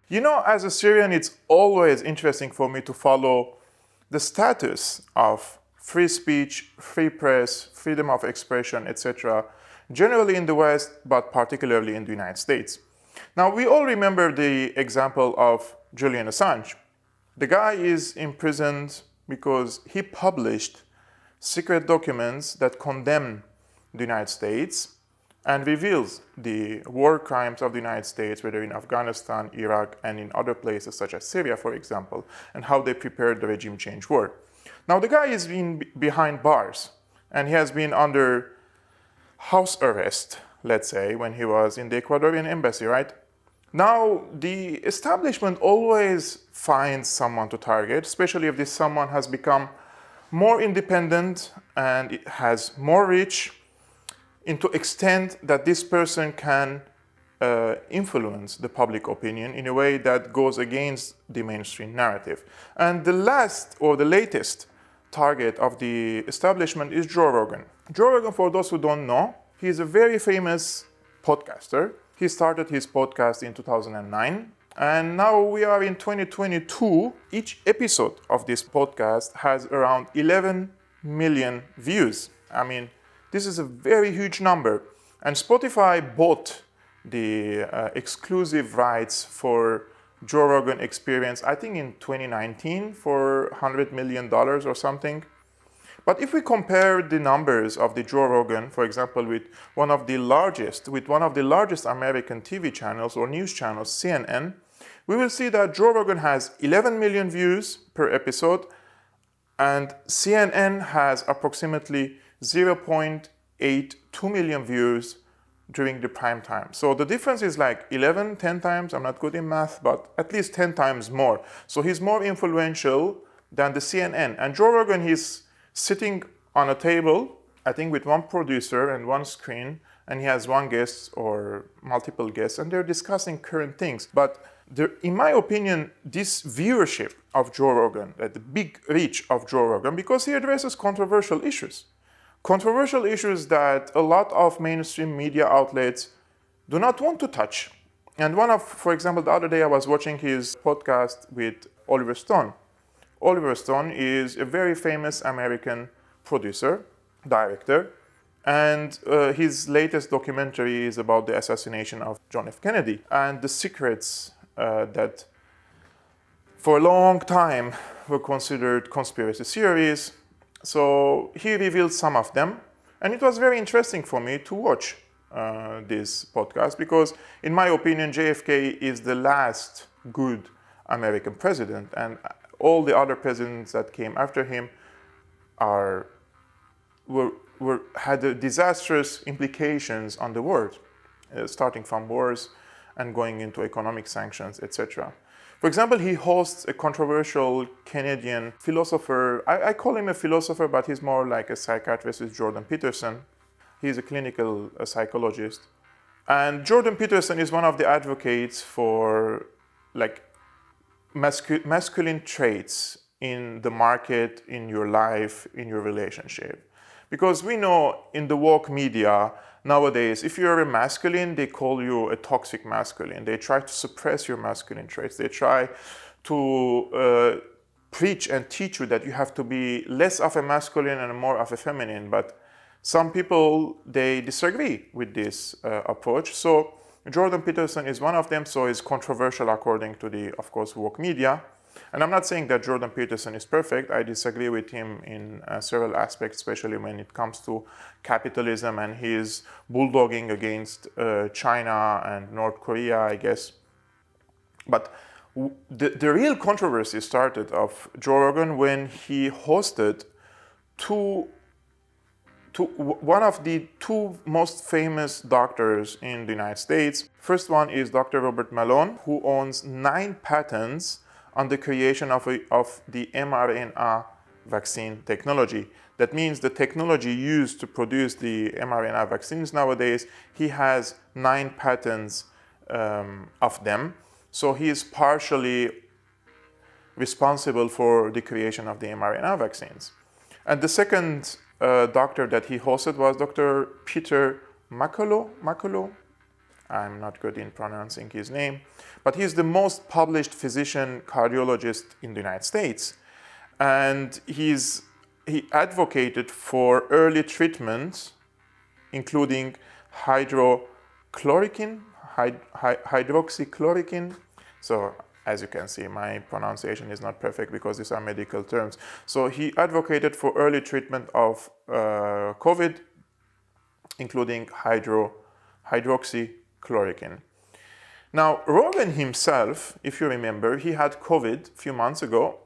You know, as a Syrian, it's always interesting for me to follow the status of free speech, free press, freedom of expression, etc., generally in the West, but particularly in the United States. Now, we all remember the example of Julian Assange. The guy is imprisoned because he published secret documents that condemn the United States and reveals the war crimes of the United States, whether in Afghanistan, Iraq, and in other places such as Syria, for example, and how they prepared the regime change war. Now, the guy is behind bars, and he has been under house arrest, let's say, when he was in the Ecuadorian embassy, right? Now, the establishment always finds someone to target, especially if this someone has become more independent and it has more reach, into extent that this person can influence the public opinion in a way that goes against the mainstream narrative. And the last or the latest target of the establishment is Joe Rogan. Joe Rogan, for those who don't know, he is a very famous podcaster. He started his podcast in 2009, and now we are in 2022. Each episode of this podcast has around 11 million views. I mean, this is a very huge number. And Spotify bought the exclusive rights for Joe Rogan Experience, I think in 2019 for $100 million or something. But if we compare the numbers of the Joe Rogan, for example, with one of the largest American TV channels or news channels, CNN, we will see that Joe Rogan has 11 million views per episode, and CNN has approximately 0.82 million views during the prime time. So the difference is like 11, 10 times, I'm not good in math, but at least 10 times more. So he's more influential than the CNN. And Joe Rogan, he's sitting on a table, I think with one producer and one screen, and he has one guest or multiple guests, and they're discussing current things. But in my opinion, this viewership of Joe Rogan, the big reach of Joe Rogan, because he addresses controversial issues that a lot of mainstream media outlets do not want to touch. And for example, the other day I was watching his podcast with Oliver Stone. Oliver Stone is a very famous American producer, director, and his latest documentary is about the assassination of John F. Kennedy and the secrets that for a long time were considered conspiracy theories. So he revealed some of them, and it was very interesting for me to watch this podcast because, in my opinion, JFK is the last good American president, and all the other presidents that came after him had disastrous implications on the world, starting from wars and going into economic sanctions, etc. For example, he hosts a controversial Canadian philosopher. I call him a philosopher, but he's more like a psychiatrist, is Jordan Peterson. He's a clinical psychologist. And Jordan Peterson is one of the advocates for like masculine traits in the market, in your life, in your relationship. Because we know in the woke media nowadays, if you're a masculine, they call you a toxic masculine. They try to suppress your masculine traits. They try to preach and teach you that you have to be less of a masculine and more of a feminine. But some people, they disagree with this approach. So Jordan Peterson is one of them, so he's controversial according to the, of course, woke media. And I'm not saying that Jordan Peterson is perfect. I disagree with him in several aspects, especially when it comes to capitalism and his bulldogging against China and North Korea, I guess. But the real controversy started of Joe Rogan when he hosted one of the two most famous doctors in the United States. First one is Dr. Robert Malone, who owns 9 patents on the creation of the mRNA vaccine technology. That means the technology used to produce the mRNA vaccines nowadays, he has 9 patents of them. So he is partially responsible for the creation of the mRNA vaccines. And the second doctor that he hosted was Dr. Peter McCullough. I'm not good in pronouncing his name, but he's the most published physician cardiologist in the United States. And he advocated for early treatment, including hydroxychloroquine. So as you can see, my pronunciation is not perfect because these are medical terms. So he advocated for early treatment of COVID, including hydroxychloroquine. Now, Rogan himself, if you remember, he had COVID a few months ago,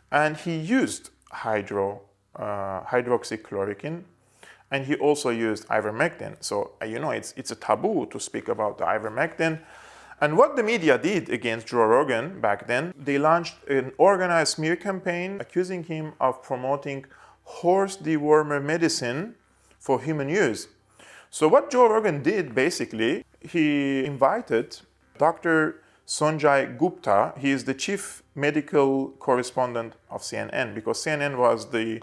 and he used hydroxychloroquine, and he also used ivermectin. So, it's a taboo to speak about the ivermectin. And what the media did against Joe Rogan back then, they launched an organized smear campaign accusing him of promoting horse dewormer medicine for human use. So what Joe Rogan did, basically, he invited Dr. Sanjay Gupta. He is the chief medical correspondent of CNN, because CNN was the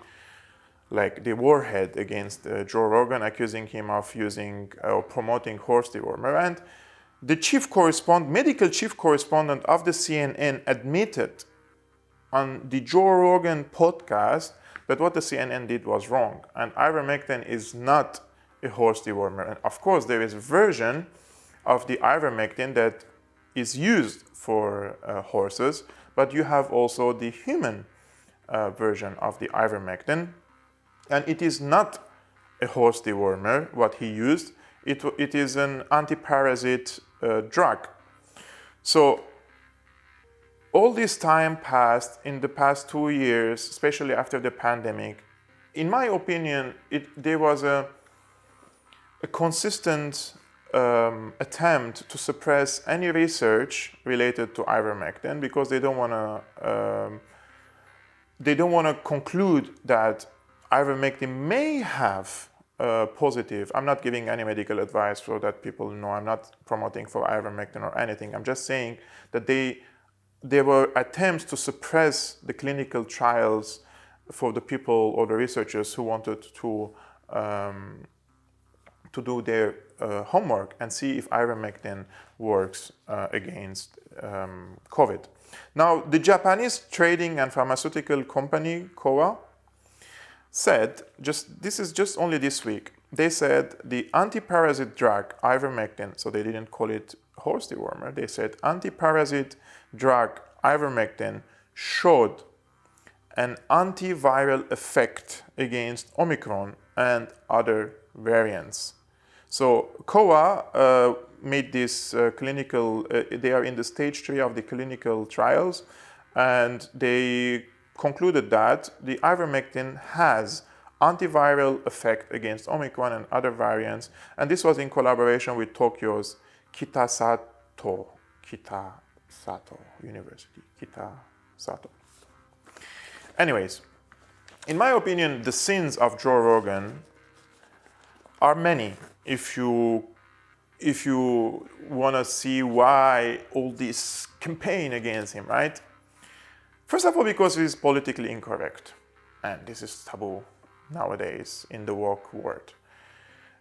warhead against Joe Rogan, accusing him of using or promoting horse dewormer. And the medical chief correspondent of the CNN admitted on the Joe Rogan podcast that what the CNN did was wrong, and ivermectin is not a horse dewormer. And of course, there is a version of the ivermectin that is used for horses, but you have also the human version of the ivermectin, and it is not a horse dewormer what he used. It is an anti-parasite drug. So all this time passed in the past 2 years, especially after the pandemic. In my opinion, there was a consistent attempt to suppress any research related to ivermectin, because they don't want to conclude that ivermectin may have positive. I'm not giving any medical advice so that people know I'm not promoting for ivermectin or anything. I'm just saying that there were attempts to suppress the clinical trials for the people or the researchers who wanted to do their homework and see if ivermectin works against COVID. Now, the Japanese trading and pharmaceutical company, Kowa, said, this is just only this week, they said the anti-parasite drug ivermectin, so they didn't call it horse dewormer, they said anti-parasite drug ivermectin showed an antiviral effect against Omicron and other variants. So Kowa made this clinical, they are in the stage 3 of the clinical trials, and they concluded that the ivermectin has antiviral effect against Omicron and other variants, and this was in collaboration with Tokyo's Kitasato University. Anyways, in my opinion, the sins of Joe Rogan are many. If you want to see why all this campaign against him, right? First of all, because he's politically incorrect, and this is taboo nowadays in the woke world.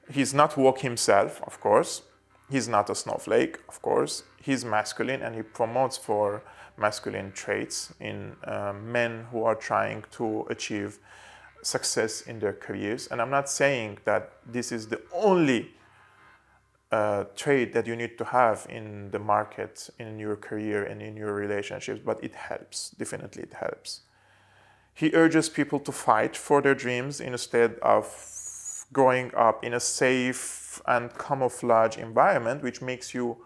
He's not woke himself, of course. He's not a snowflake, of course. He's masculine, and he promotes for masculine traits in men who are trying to achieve success in their careers. And I'm not saying that this is the only trait that you need to have in the market, in your career, and in your relationships, but it helps. Definitely it helps. He urges people to fight for their dreams instead of growing up in a safe and camouflage environment, which makes you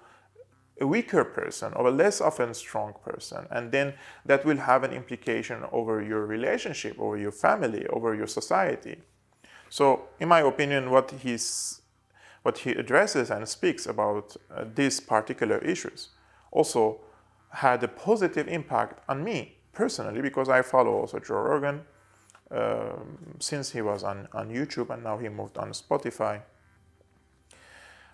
a weaker person or a less often strong person. And then that will have an implication over your relationship, over your family, over your society. So in my opinion, what he addresses and speaks about these particular issues also had a positive impact on me personally, because I follow also Joe Rogan since he was on YouTube, and now he moved on Spotify.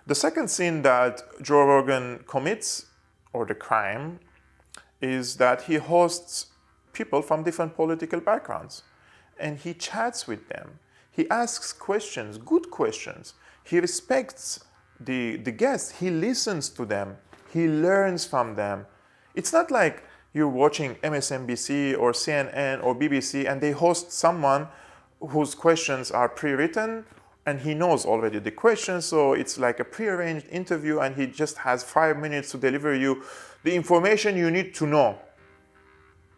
The second sin that Joe Rogan commits, or the crime, is that he hosts people from different political backgrounds, and he chats with them. He asks questions, good questions. He respects the guests. He listens to them. He learns from them. It's not like you're watching MSNBC or CNN or BBC and they host someone whose questions are pre-written and he knows already the questions, so it's like a pre-arranged interview and he just has 5 minutes to deliver you the information you need to know.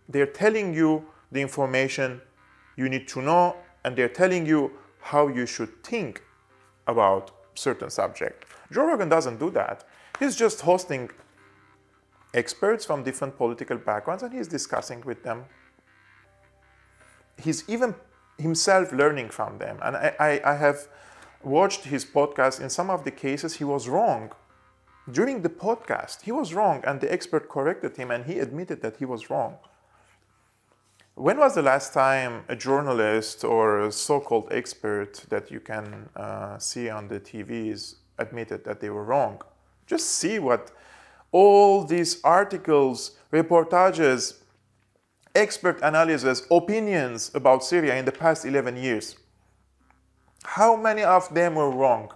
They're telling you the information you need to know, and they're telling you how you should think about certain subject. Joe Rogan doesn't do that. He's just hosting experts from different political backgrounds and he's discussing with them. He's even himself learning from them. And I have watched his podcast. In some of the cases, he was wrong. During the podcast, he was wrong and the expert corrected him and he admitted that he was wrong. When was the last time a journalist or a so-called expert that you can see on the TVs admitted that they were wrong? Just see what all these articles, reportages, expert analysis, opinions about Syria in the past 11 years. How many of them were wrong?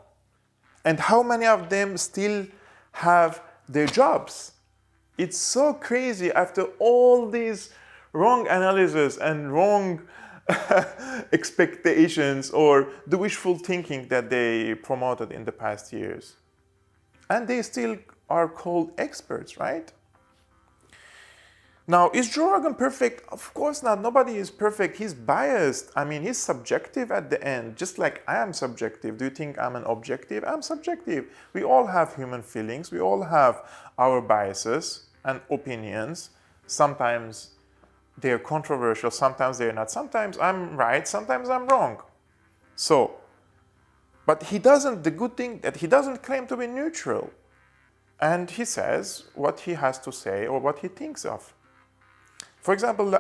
And how many of them still have their jobs? It's so crazy after all these wrong analysis and wrong expectations or the wishful thinking that they promoted in the past years. And they still are called experts, right? Now, is Joe Rogan perfect? Of course not. Nobody is perfect. He's biased. I mean, he's subjective at the end, just like I am subjective. Do you think I'm an objective? I'm subjective. We all have human feelings. We all have our biases and opinions. Sometimes they're controversial. Sometimes they're not. Sometimes I'm right. Sometimes I'm wrong. So, but he doesn't, the good thing that he doesn't claim to be neutral. And he says what he has to say or what he thinks of. For example,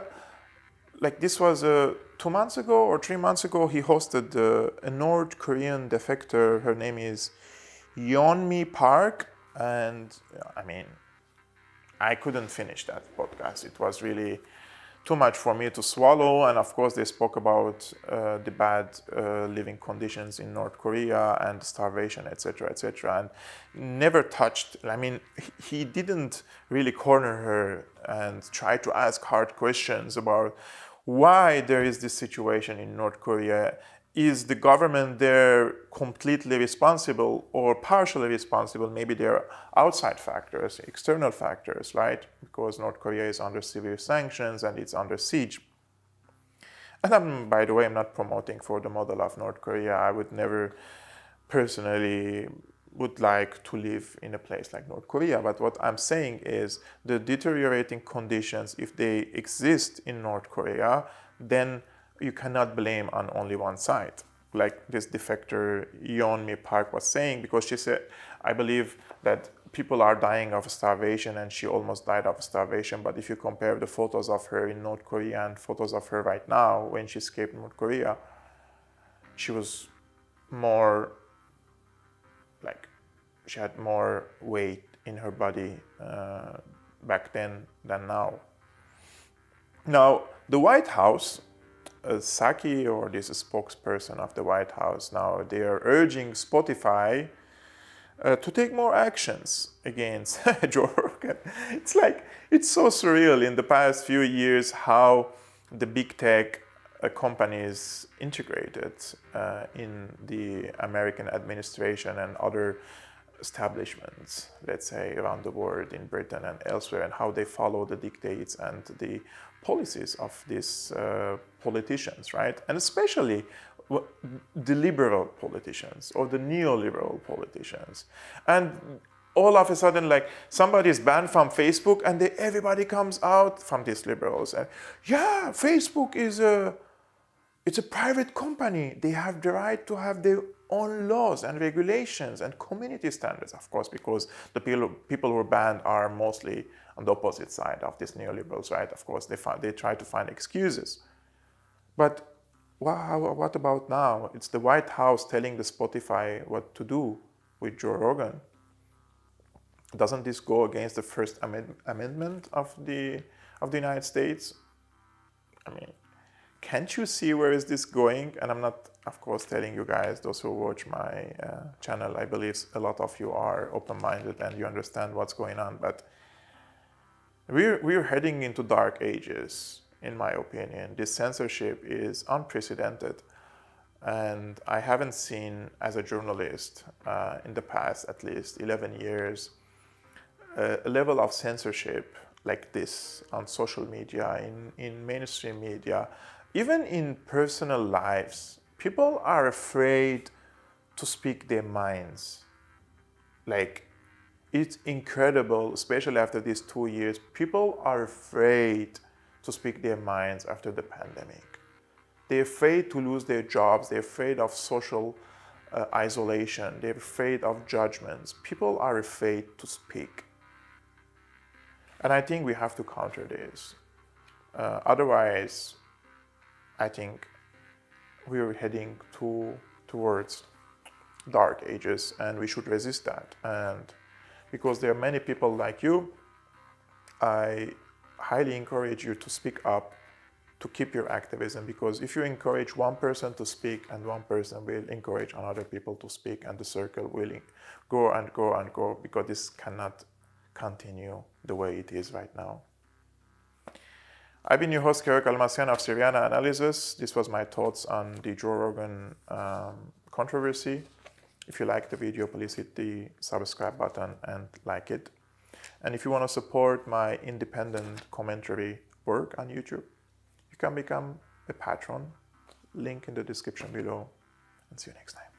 like this was 2 months ago or 3 months ago, he hosted a North Korean defector. Her name is Yeonmi Park. And I mean, I couldn't finish that podcast. It was really too much for me to swallow. And of course, they spoke about the bad living conditions in North Korea and starvation, etc., etc. And never touched, I mean, he didn't really corner her and try to ask hard questions about why there is this situation in North Korea. Is the government there completely responsible or partially responsible? Maybe there are outside factors, external factors, right? Because North Korea is under severe sanctions and it's under siege. And by the way, I'm not promoting for the model of North Korea. I would never personally would like to live in a place like North Korea. But what I'm saying is the deteriorating conditions, if they exist in North Korea, then you cannot blame on only one side. Like this defector Yeonmi Park was saying, because she said, I believe that people are dying of starvation and she almost died of starvation. But if you compare the photos of her in North Korea and photos of her right now when she escaped North Korea, she was more like, she had more weight in her body back then than now. Now, the White House, Psaki, or this spokesperson of the White House, now they are urging Spotify to take more actions against Joe Rogan. It's like, it's so surreal in the past few years how the big tech companies integrated in the American administration and other establishments, let's say around the world, in Britain and elsewhere, and how they follow the dictates and the policies of these politicians, right? And especially the liberal politicians or the neoliberal politicians. And all of a sudden, like, somebody is banned from Facebook and everybody comes out from these liberals and, yeah, Facebook is it's a private company. They have the right to have their own laws and regulations and community standards, of course, because the people who are banned are mostly on the opposite side of this neoliberals, right? Of course, they try to find excuses. But what about now? It's the White House telling the Spotify what to do with Joe Rogan. Doesn't this go against the First Amendment of the United States? I mean, can't you see where is this going? And I'm not, of course, telling you guys, those who watch my channel, I believe a lot of you are open-minded and you understand what's going on, but we're heading into dark ages, in my opinion. This censorship is unprecedented. And I haven't seen, as a journalist, in the past at least 11 years, a level of censorship like this on social media, in mainstream media, even in personal lives. People are afraid to speak their minds. Like, it's incredible, especially after these 2 years. People are afraid to speak their minds after the pandemic. They're afraid to lose their jobs. They're afraid of social isolation. They're afraid of judgments. People are afraid to speak. And I think we have to counter this. Otherwise, I think we're heading towards dark ages, and we should resist that. And because there are many people like you, I highly encourage you to speak up, to keep your activism, because if you encourage one person to speak and one person will encourage another people to speak, and the circle will go and go and go, because this cannot continue the way it is right now. I've been your host, Kerak Almasian of Syriana Analysis. This was my thoughts on the Joe Rogan controversy. If you like the video, please hit the subscribe button and like it. And if you want to support my independent commentary work on YouTube, you can become a patron. Link in the description below. And see you next time.